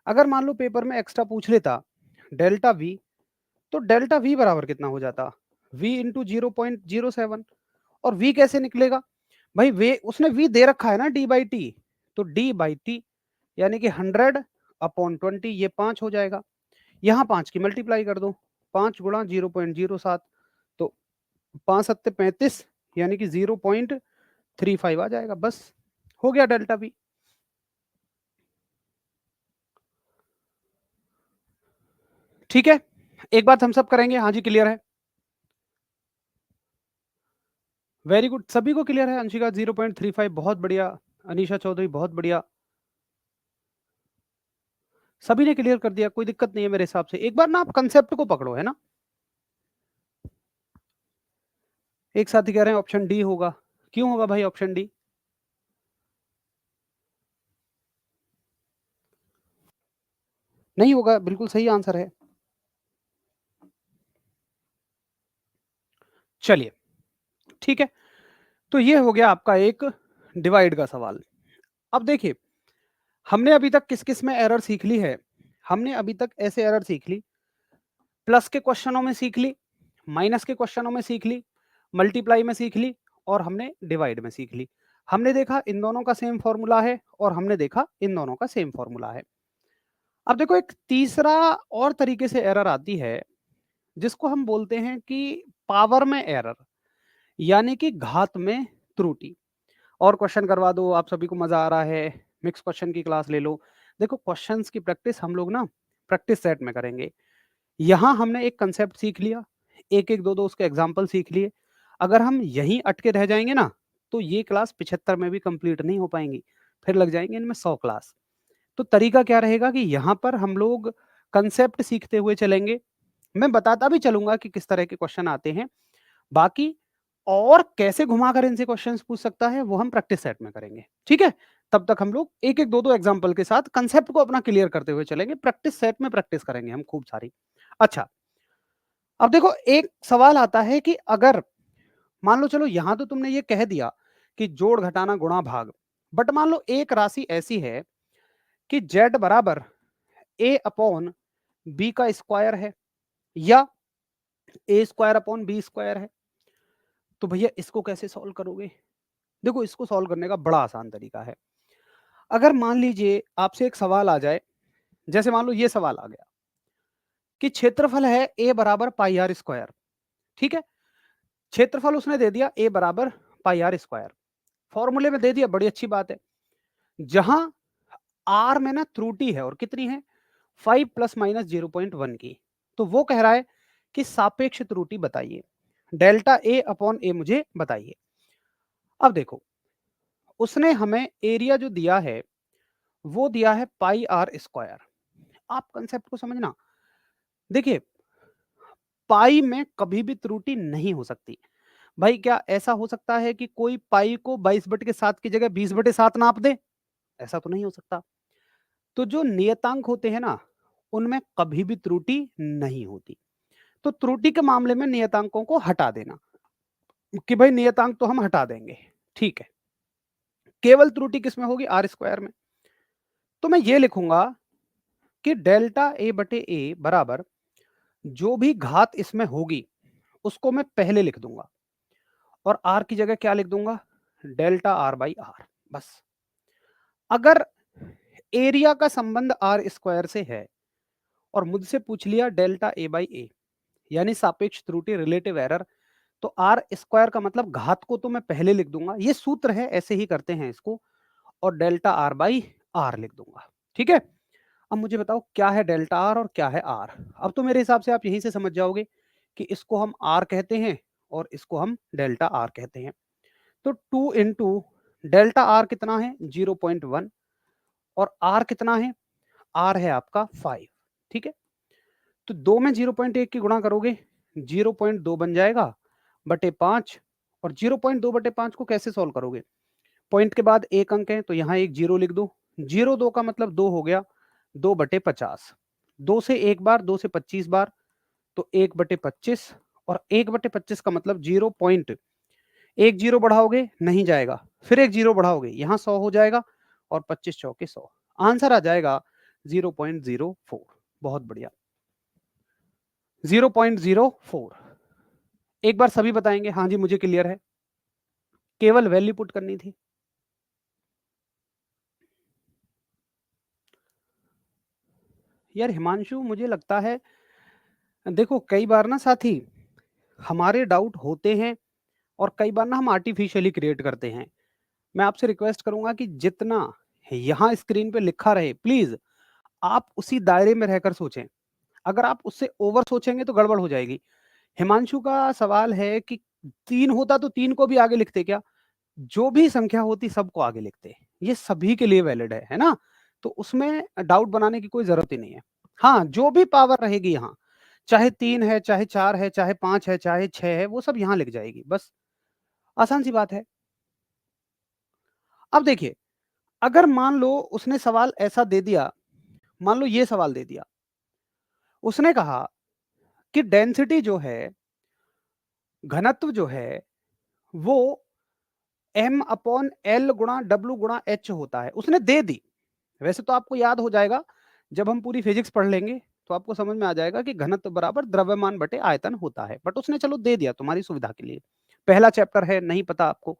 अगर मान लो पेपर में एक्स्ट्रा पूछ लेता डेल्टा वी, तो डेल्टा वी बराबर कितना हो जाता? V into 0.07। और वी कैसे निकलेगा? भाई वे उसने वी दे रखा है ना डी बाई टी, तो डी बाई टी यानी कि 100/20 ये 5 हो जाएगा। यहाँ 5 की मल्टीप्लाई कर दो, 5 गुणा 0.07, तो 5 सत्ते 35 यानी कि 0.35 आ जाएगा। बस हो गया डेल्टा वी। ठीक है एक बात हम सब करेंगे। हाँ जी क्लियर है, वेरी गुड, सभी को क्लियर है। अंशिका 0.35 बहुत बढ़िया, अनीशा चौधरी बहुत बढ़िया, सभी ने क्लियर कर दिया, कोई दिक्कत नहीं है मेरे हिसाब से। एक बार ना आप कंसेप्ट को पकड़ो, है ना। एक साथी कह रहे हैं ऑप्शन डी होगा। क्यों होगा भाई ऑप्शन डी? नहीं होगा, बिल्कुल सही आंसर है। चलिए ठीक है, तो ये हो गया आपका एक डिवाइड का सवाल। अब देखिए हमने अभी तक किस किस में एरर सीख ली है। हमने अभी तक ऐसे एरर सीख ली, प्लस के क्वेश्चनों में सीख ली, माइनस के क्वेश्चनों में सीख ली, मल्टीप्लाई में सीख ली, और हमने डिवाइड में सीख ली। हमने देखा इन दोनों का सेम फॉर्मूला है और हमने देखा इन दोनों का सेम फॉर्मूला है। अब देखो एक तीसरा और तरीके से एरर आती है जिसको हम बोलते हैं कि पावर में एरर, यानी कि घात में त्रुटि। और क्वेश्चन करवा दो, आप सभी को मजा आ रहा है, मिक्स क्वेश्चन की क्लास ले लो। देखो क्वेश्चंस की प्रैक्टिस हम लोग ना प्रैक्टिस सेट में करेंगे। यहाँ हमने एक कंसेप्ट सीख लिया, एक एक दो दो उसके एग्जाम्पल सीख लिए। अगर हम यहीं अटके रह जाएंगे ना तो ये क्लास 75 में भी कंप्लीट नहीं हो पाएंगी, फिर लग जाएंगे इनमें 100 क्लास। तो तरीका क्या रहेगा कि यहाँ पर हम लोग कंसेप्ट सीखते हुए चलेंगे। मैं बताता भी चलूंगा कि किस तरह के क्वेश्चन आते हैं, बाकी और कैसे घुमाकर इनसे क्वेश्चंस पूछ सकता है वो हम प्रैक्टिस सेट में करेंगे। ठीक है, तब तक हम लोग एक एक दो दो एग्जांपल के साथ कंसेप्ट को अपना क्लियर करते हुए चलेंगे। प्रैक्टिस सेट में प्रैक्टिस करेंगे हम खूब सारी। अच्छा अब देखो एक सवाल आता है कि अगर मान लो, चलो यहां तो तुमने ये कह दिया कि जोड़ घटाना गुणा भाग, बट मान लो एक राशि ऐसी है कि z बराबर a अपॉन बी का स्क्वायर है या ए स्क्वायर अपॉन बी स्क्वायर है, तो भैया इसको कैसे सॉल्व करोगे? देखो इसको सॉल्व करने का बड़ा आसान तरीका है। अगर मान लीजिए आपसे एक सवाल आ जाए, जैसे मान लो ये सवाल आ गया कि क्षेत्रफल है a बराबर पाई आर स्क्वायर। ठीक है, क्षेत्रफल उसने दे दिया a बराबर पाई आर स्क्वायर, फॉर्मूले में दे दिया, बड़ी अच्छी बात है। जहां आर में ना त्रुटि है और कितनी है 5 प्लस माइनस 0.1 की, तो वो कह रहा है कि सापेक्ष त्रुटि बताइए, डेल्टा ए अपॉन ए मुझे बताइए। अब देखो उसने हमें एरिया जो दिया है वो दिया है पाई आर स्क्वायर। आप कंसेप्ट को समझना, देखिए पाई में कभी भी त्रुटि नहीं हो सकती। भाई क्या ऐसा हो सकता है कि कोई पाई को 22/7 की जगह 20/7 नाप दे? ऐसा तो नहीं हो सकता। तो जो नियतांक होते हैं ना उनमें कभी भी त्रुटि नहीं होती। तो त्रुटि के मामले में नियतांकों को हटा देना कि भाई नियतांक तो हम हटा देंगे, ठीक है। केवल त्रुटि किसमें होगी? आर स्क्वायर में। तो मैं ये लिखूंगा कि डेल्टा ए बटे ए बराबर जो भी घात इसमें होगी उसको मैं पहले लिख दूंगा और आर की जगह क्या लिख दूंगा, डेल्टा आर बाई आर। बस अगर एरिया का संबंध आर स्क्वायर से है और मुझसे पूछ लिया डेल्टा ए बाई ए यानी सापेक्ष त्रुटि रिलेटिव एरर, तो आर स्क्वायर का मतलब घात को तो मैं पहले लिख दूंगा, ये सूत्र है, ऐसे ही करते हैं इसको, और डेल्टा आर बाई आर लिख दूंगा। ठीक है, अब मुझे बताओ क्या है डेल्टा आर और क्या है आर। अब तो मेरे हिसाब से आप यहीं से समझ जाओगे कि इसको हम आर कहते हैं और इसको हम डेल्टा आर कहते हैं। तो 2 इंटू डेल्टा आर कितना है 0.1 और आर कितना है, आर है आपका 5। ठीक है, तो 2 में 0.1 की गुणा करोगे 0.2 बन जाएगा बटे 5, और 0.2 बटे 5 को कैसे सॉल्व करोगे, पॉइंट के बाद एक अंक है तो यहाँ एक जीरो लिख दो, 0 2 का मतलब 2 हो गया, 2 बटे 50, 2 से एक बार 2 से 25 बार तो 1 बटे 25, और 1 बटे 25 का मतलब 0 पॉइंट, एक जीरो बढ़ाओगे नहीं जाएगा, फिर एक जीरो बढ़ाओगे यहाँ 100 हो जाएगा, और 25 चौके 100, आंसर आ जाएगा 0.04। बहुत बढ़िया, 0.04। एक बार सभी बताएंगे हाँ जी मुझे क्लियर है, केवल वैल्यू पुट करनी थी। यार हिमांशु मुझे लगता है, देखो कई बार ना साथी हमारे डाउट होते हैं और कई बार ना हम आर्टिफिशियली क्रिएट करते हैं। मैं आपसे रिक्वेस्ट करूंगा कि जितना यहाँ स्क्रीन पे लिखा रहे प्लीज आप उसी दायरे में रहकर सोचें, अगर आप उससे ओवर सोचेंगे तो गड़बड़ हो जाएगी। हिमांशु का सवाल है कि 3 होता तो 3 को भी आगे लिखते क्या, जो भी संख्या होती सबको आगे लिखते, ये सभी के लिए वैलिड है ना, तो उसमें डाउट बनाने की कोई जरूरत ही नहीं है। हाँ जो भी पावर रहेगी यहाँ, चाहे 3 है चाहे 4 है चाहे 5 है चाहे 6 है, वो सब यहाँ लिख जाएगी, बस आसान सी बात है। अब देखिए अगर मान लो उसने सवाल ऐसा दे दिया, मान लो ये सवाल दे दिया, उसने कहा कि डेंसिटी जो है, घनत्व जो है वो m अपॉन एल गुणा डब्ल्यू गुणा एच होता है, उसने दे दी। वैसे तो आपको याद हो जाएगा जब हम पूरी फिजिक्स पढ़ लेंगे तो आपको समझ में आ जाएगा कि घनत्व बराबर द्रव्यमान बटे आयतन होता है, बट उसने चलो दे दिया तुम्हारी सुविधा के लिए, पहला चैप्टर है नहीं पता आपको।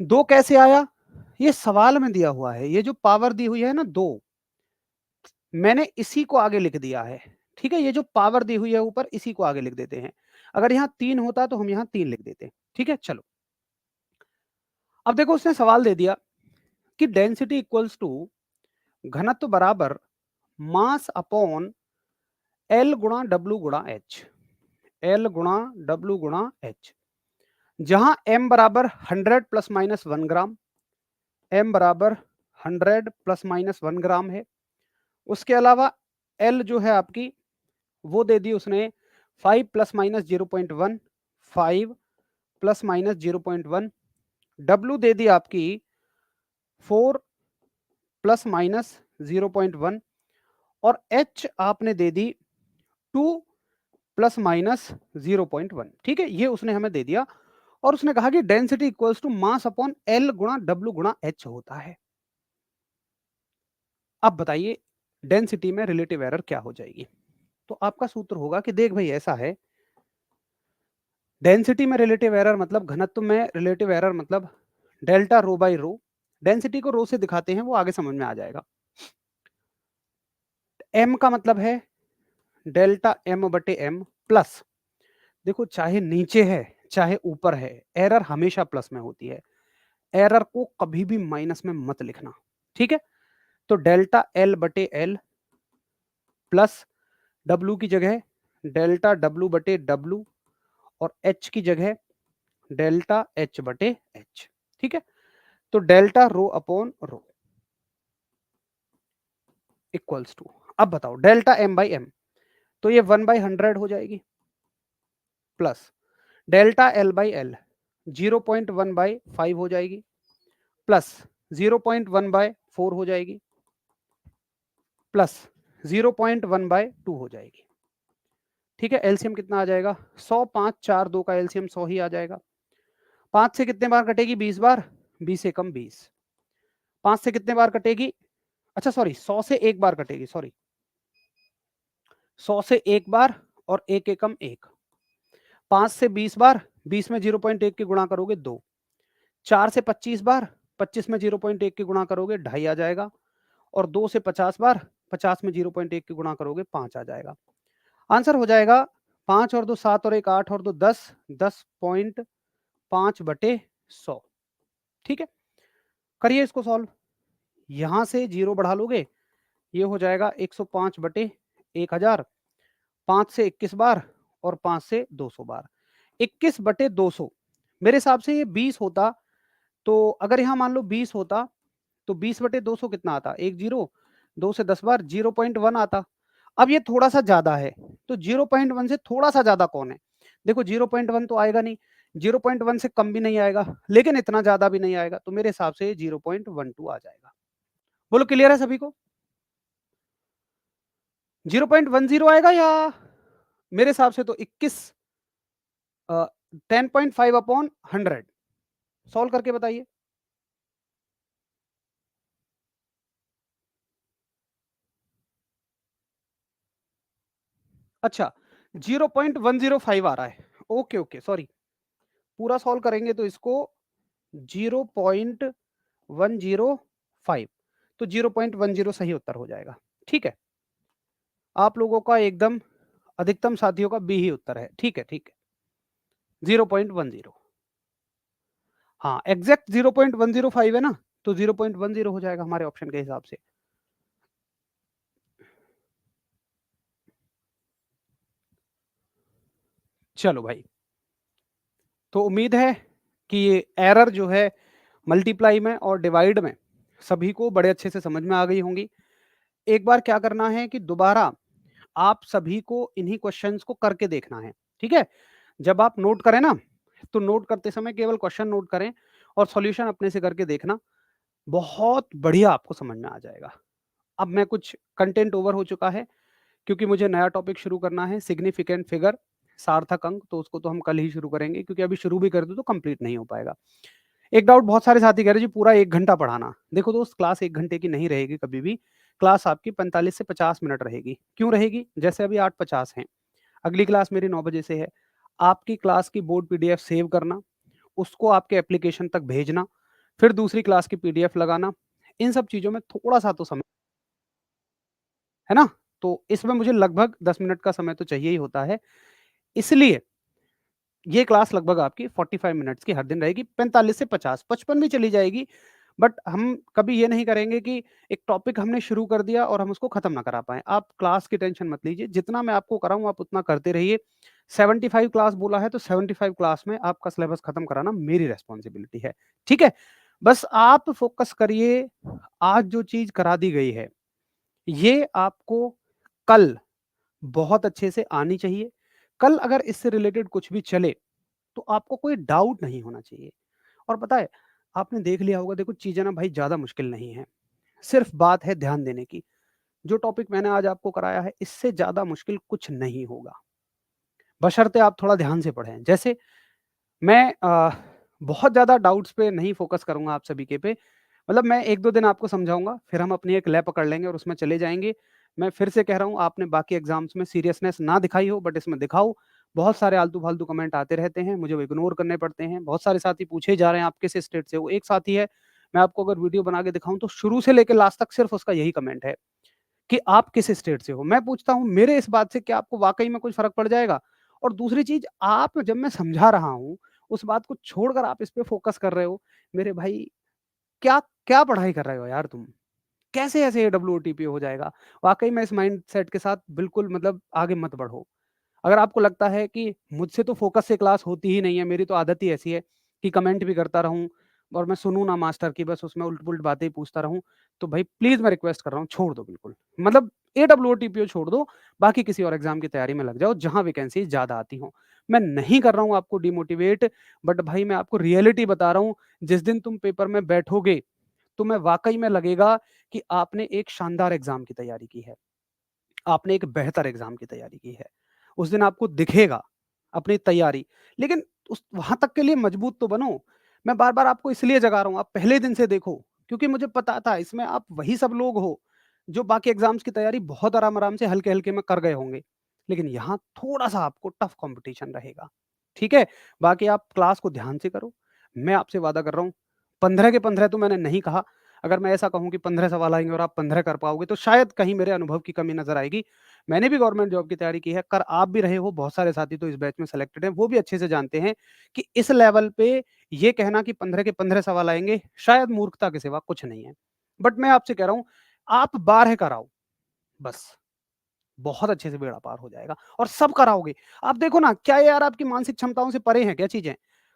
दो कैसे आया, ये सवाल में दिया हुआ है, ये जो पावर दी हुई है ना 2, मैंने इसी को आगे लिख दिया है। ठीक है, ये जो पावर दी हुई है ऊपर इसी को आगे लिख देते हैं, अगर यहाँ 3 होता तो हम यहाँ 3 लिख देते। ठीक है चलो, अब देखो उसने सवाल दे दिया कि डेंसिटी इक्वल्स टू घनत्व बराबर मास अपॉन एल गुणा डब्ल्यू गुणा एच, एल गुणा डब्ल्यू गुणा एच, जहां m बराबर 100 प्लस माइनस 1 ग्राम, m बराबर 100 प्लस माइनस 1 ग्राम है। उसके अलावा l जो है आपकी वो दे दी उसने 5 plus minus 0.1, 5 plus minus 0.1, w दे दी आपकी 4 प्लस माइनस 0.1, और h आपने दे दी 2 प्लस माइनस 0.1। ठीक है, ये उसने हमें दे दिया, और उसने कहा कि density equals to mass upon L गुणा डब्ल्यू गुणा एच होता है। अब बताइए डेंसिटी में रिलेटिव एरर क्या हो जाएगी, तो आपका सूत्र होगा कि देख भाई ऐसा है, डेंसिटी में रिलेटिव एरर मतलब घनत्व में रिलेटिव एरर मतलब delta rho by rho, density को रो से दिखाते हैं वो आगे समझ में आ जाएगा। एम का मतलब है डेल्टा एम बटे एम प्लस, देखो चाहे नीचे है चाहे ऊपर है एरर हमेशा प्लस में होती है, एरर को कभी भी माइनस में मत लिखना। ठीक है, तो डेल्टा एल बटे एल प्लस डब्ल्यू की जगह डेल्टा डब्ल्यू बटे डब्ल्यू, और एच की जगह डेल्टा एच बटे एच। ठीक है, तो delta rho upon rho equals to, अब बताओ डेल्टा एम बाई एम, तो ये 1/100 हो जाएगी, plus delta L by L 0.1/5 हो जाएगी, प्लस 0.1/4 हो जाएगी, प्लस 0.1/2 हो जाएगी। ठीक है, एलसीएम कितना आ जाएगा 100, 5 4 2 का एलसीएम 100 ही आ जाएगा। 5 से कितने बार कटेगी 20 बार, 20 से कम 20, 5 से कितने बार कटेगी अच्छा सॉरी, 100 से एक बार कटेगी, सॉरी, 100 से एक बार और एक एकम एक। 5 से 20 बार, 20 में 0.1 की गुणा करोगे 2। 4 से 25 बार, 25 में 0.1 की गुणा करोगे 2.5 आ जाएगा। और 2 से 50 बार, 50 में 0.1 की गुणा करोगे 5 आ जाएगा। आंसर हो जाएगा 5 और 2 7 और 1 8 और 2 10, 10.5 बटे 100। ठीक है, करिए इसको सॉल्व। यहां से 0 बढ़ा लोगे, ये हो जाएगा 105 बटे 1000। 5 से 21 बार और 5 से 200 बार, 21 बटे 200। मेरे हिसाब से ये 20 होता, तो अगर यहाँ मान लो 20 होता तो 20 बटे 200 कितना आता, एक जीरो, 2 से 10 बार 0.1 आता। अब ये थोड़ा सा ज्यादा है, तो 0.1 से थोड़ा सा ज्यादा कौन है? देखो 0.1 तो आएगा नहीं, 0.1 से कम भी नहीं आएगा, लेकिन इतना ज्यादा भी नहीं आएगा, तो मेरे हिसाब से 0.12 आ जाएगा। बोलो क्लियर है सभी को? 0.10 आएगा, या मेरे हिसाब से तो 21 10.5 अपॉन 100। सॉल्व करके बताइए। अच्छा, 0.105 आ रहा है। ओके ओके, सॉरी, पूरा सॉल्व करेंगे तो इसको 0.105, तो 0.10 सही उत्तर हो जाएगा। ठीक है, आप लोगों का एकदम, अधिकतम साथियों का बी ही उत्तर है। ठीक है ठीक है, 0.10। हाँ, एग्जैक्ट 0.105 है ना, तो 0.10 हो जाएगा हमारे ऑप्शन के हिसाब से। चलो भाई, तो उम्मीद है कि ये एरर जो है मल्टीप्लाई में और डिवाइड में सभी को बड़े अच्छे से समझ में आ गई होंगी। एक बार क्या करना है कि दोबारा आप सभी को इन्हीं क्वेश्चंस को करके देखना है। ठीक है, जब आप नोट करें ना, तो नोट करते समय केवल क्वेश्चन नोट करें और सॉल्यूशन अपने से करके देखना, बहुत बढ़िया आपको समझ में आ जाएगा। अब मैं कुछ कंटेंट ओवर हो चुका है, क्योंकि मुझे नया टॉपिक शुरू करना है, सिग्निफिकेंट फिगर, सार्थक अंक, तो उसको तो हम कल ही शुरू करेंगे, क्योंकि अभी शुरू भी कर दो तो कंप्लीट नहीं हो पाएगा। एक डाउट बहुत सारे साथी कह रहे जी पूरा 1 घंटा पढ़ाना। देखो दोस्त, क्लास 1 घंटे की नहीं रहेगी कभी भी, क्लास आपकी 45 से 50 मिनट रहेगी। क्यों रहेगी? जैसे अभी 8:50 है, अगली क्लास मेरी 9 बजे से है। आपकी क्लास की बोर्ड पीडीएफ सेव करना, उसको आपके एप्लीकेशन तक भेजना, फिर दूसरी क्लास की पीडीएफ लगाना, इन सब चीज़ों में थोड़ा-सा तो समय है ना? तो इसमें मुझे लगभग 10 मिनट का समय तो चाहिए ही होता है। इसलिए ये क्लास लगभग आपकी 45 मिनट्स की हर दिन रहेगी, 45 से 50, 55 भी चली जाएगी, बट हम कभी ये नहीं करेंगे कि एक टॉपिक हमने शुरू कर दिया और हम उसको खत्म ना करा पाएँ। आप क्लास की टेंशन मत लीजिए, जितना मैं आपको कराऊँ आप उतना करते रहिए। 75 क्लास बोला है तो 75 क्लास में आपका सिलेबस खत्म कराना मेरी रिस्पॉन्सिबिलिटी है, ठीक है? बस आप फ़ोकस करिए, आज जो चीज़ करा दी गई है, ये आपको कल बहुत अच्छे से आनी चाहिए। कल अगर इससे रिलेटेड कुछ भी चले, तो आपको कोई डाउट नहीं होना चाहिए। और पता है, आपने देख लिया होगा, देखो चीज़ें ना भाई ज़्यादा मुश्किल नहीं है, सिर्फ बात है ध्यान देने की। जो टॉपिक मैंने आज आपको कराया है, इससे ज़्यादा मुश्किल कुछ नहीं होगा, बशर्ते आप थोड़ा ध्यान से पढ़ें। जैसे मैं बहुत ज़्यादा डाउट्स पे नहीं फ़ोकस करूँगा आप सभी के पे, मतलब मैं 1-2 दिन आपको समझाऊँगा, फिर हम अपनी एक लय पकड़ लेंगे और उसमें चले जाएँगे। मैं फिर से कह रहा हूँ, आपने बाकी एग्ज़ाम्स में सीरियसनेस ना दिखाई हो, बट इसमें दिखाओ। बहुत सारे आलतू-फालतू कमेंट आते रहते हैं, मुझे वो इग्नोर करने पड़ते हैं। बहुत सारे साथी पूछे ही जा रहे हैं, आप किस स्टेट से हो? एक साथी है, मैं आपको अगर वीडियो बना के दिखाऊँ, तो शुरू से लेके लास्ट तक सिर्फ़ उसका यही कमेंट है कि आप किस स्टेट से हो? मैं पूछता हूँ, मेरे इस बात से क्या आपको वाक़ई में कुछ फ़र्क पड़ जाएगा? और दूसरी चीज़, आप जब मैं समझा रहा हूँ, उस बात को छोड़कर आप इस पे फ़ोकस कर रहे हो, मेरे भाई, क्या क्या पढ़ाई कर रहे हो यार तुम? कैसे ऐसे एडब्ल्यूओटीपी हो जाएगा? वाक़ई में इस माइंडसेट के साथ बिल्कुल मतलब आगे मत बढ़ो। अगर आपको लगता है कि मुझसे तो फ़ोकस से क्लास होती ही नहीं है, मेरी तो आदत ही ऐसी है कि कमेंट भी करता रहूँ और मैं सुनूँ ना मास्टर की, बस उसमें उल्ट-पुल्ट बातें ही पूछता रहूँ, तो भाई प्लीज़ मैं रिक्वेस्ट कर रहा हूँ, छोड़ दो बिल्कुल। मतलब एडब्ल्यूओटीपीओ छोड़ दो, बाकी किसी और एग्ज़ाम की तैयारी में लग जाओ, जहाँ वैकेंसी ज़्यादा आती हों। मैं नहीं कर रहा हूँ आपको डिमोटिवेट, बट भाई मैं आपको रियलिटी बता रहा हूँ, जिस दिन तुम पेपर में बैठोगे, तुम्हें वाक़ई में लगेगा कि आपने एक शानदार एग्ज़ाम की तैयारी की है। आपने एक बेहतर एग्ज़ाम की तैयारी की है। उस दिन आपको दिखेगा अपनी तैयारी, लेकिन उस वहाँ तक के लिए मजबूत तो बनो। मैं बार-बार आपको इसलिए जगा रहा हूँ, आप पहले दिन से देखो, क्योंकि मुझे पता था इसमें आप वही सब लोग हो, जो बाकी एग्ज़ाम्स की तैयारी बहुत आराम-आराम से हल्के-हल्के में कर गए होंगे। लेकिन यहाँ थोड़ा-सा आपको टफ कॉम्पिटिशन रहेगा, ठीक है? बाकी आप क्लास को ध्यान से करो, मैं आपसे वादा कर रहा हूँ, 15 के 15 तो मैंने नहीं कहा, अगर मैं ऐसा कहूँ कि 15 सवाल आएँगे और आप 15 कर पाओगे, तो शायद कहीं मेरे अनुभव की कमी नज़र आएगी। मैंने भी गवर्नमेंट जॉब की तैयारी की है, कर आप भी रहे हो, बहुत सारे साथी तो इस बैच में सेलेक्टेड हैं, वो भी अच्छे से जानते हैं कि इस लेवल पे ये कहना कि 15 के 15 सवाल आएँगे, शायद मूर्खता के सिवा कुछ नहीं है। बट मैं आपसे कह रहा हूँ, आप 12 कराओ, बस। बहुत अच्छे से बेड़ा पार हो जाएगा और सब कराओगे। आप देखो ना, क्या ये यार आपकी मानसिक क्षमताओं से परे हैं क्या चीज़ें?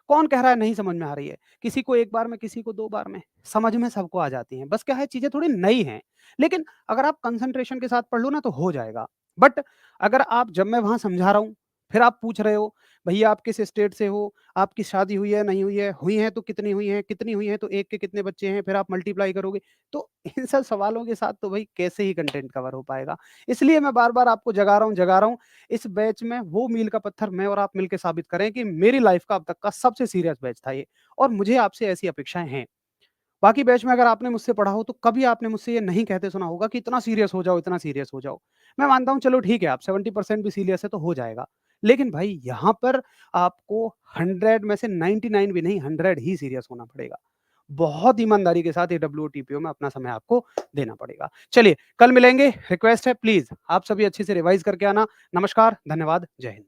कौन कह रहा है नहीं समझ में आ रही है? किसी को 1 बार में, किसी को 2 बार में, समझ में सबको आ जाती हैं। बस क्या है चीज़ें थोड़ी नई हैं, लेकिन अगर आप कंसंट्रेशन के साथ पढ़ लो ना तो हो जाएगा। बट अगर आप जब मैं वहाँ समझा रहा हूँ, फिर आप पूछ रहे हो, भैया आप किस स्टेट से हो? आपकी शादी हुई है, नहीं हुई है? हुई है तो कितनी हुई हैं? कितनी हुई हैं तो 1 के कितने बच्चे हैं? फिर आप मल्टीप्लाई करोगे। तो इन सब सवालों के साथ तो भई कैसे ही कंटेंट कवर हो पाएगा? इसलिए मैं बार-बार आपको जगा रहा हूँ। इस बैच में वो मील का पत्थर मैं और आप मिलके साबित करें कि मेरी लाइफ़ का अब तक का सबसे सीरियस बैच था ये और मुझे आपसे ऐसी अपेक्षाएँ हैं। बाकी बैच में अगर आपने मुझसे पढ़ा हो तो कभी आपने मुझसे ये नहीं कहते सुना होगा कि इतना सीरियस हो जाओ, इतना सीरियस हो जाओ। मैं मानता हूँ चलो ठीक है आप 70% भी सीरियस है तो हो जाएगा। लेकिन भाई यहाँ पर आपको 100 में से 99 भी नहीं 100 ही सीरियस होना पड़ेगा। बहुत ईमानदारी के साथ ये डब्ल्यूटीपीओ में अपना समय आपको देना पड़ेगा। चलिए, कल मिलेंगे, रिक्वेस्ट है प्लीज़ आप सभी अच्छे से रिवाइज़ करके आना। नमस्कार, धन्यवाद, जय हिंद।